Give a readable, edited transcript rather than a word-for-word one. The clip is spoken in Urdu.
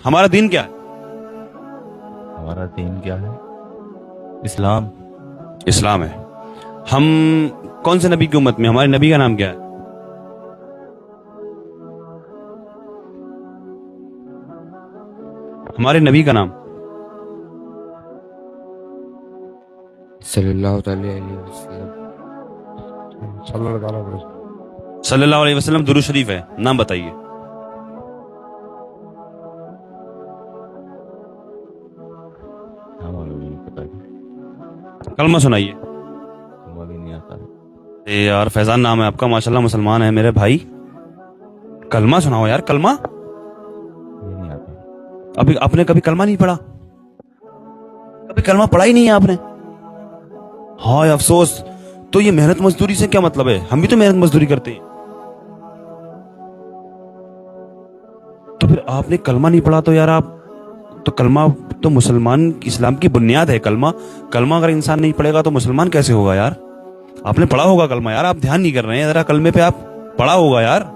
ہمارا دین کیا ہے؟ ہمارا دین کیا ہے؟ اسلام. اسلام ہے. ہم کون سے نبی کی امت میں؟ ہمارے نبی کا نام کیا ہے؟ ہمارے نبی کا نام صلی اللہ تعالی علیہ وسلم. صلی اللہ علیہ وسلم درود شریف ہے. نام بتائیے. ہمیں بھی نہیں پتا. کلمہ سنائیے. ہمیں بھی نہیں آتا. یار فیضان نام ہے آپ کا، ماشاءاللہ مسلمان ہے میرے بھائی. کلمہ سناؤ یار. کلمہ یہ نہیں آتا. ابھی آپ نے کبھی کلمہ نہیں پڑھا؟ کبھی کلمہ پڑھا ہی نہیں ہے آپ نے؟ ہائے افسوس. تو یہ محنت مزدوری سے کیا مطلب ہے؟ ہم بھی تو محنت مزدوری کرتے ہیں. تو پھر آپ نے کلمہ نہیں پڑھا تو یار آپ تو کلمہ تو مسلمان اسلام کی بنیاد ہے. کلمہ اگر انسان نہیں پڑھے گا تو مسلمان کیسے ہوگا یار؟ آپ نے پڑھا ہوگا کلمہ یار. آپ دھیان نہیں کر رہے ہیں ذرا کلمے پہ. آپ پڑھا ہوگا یار.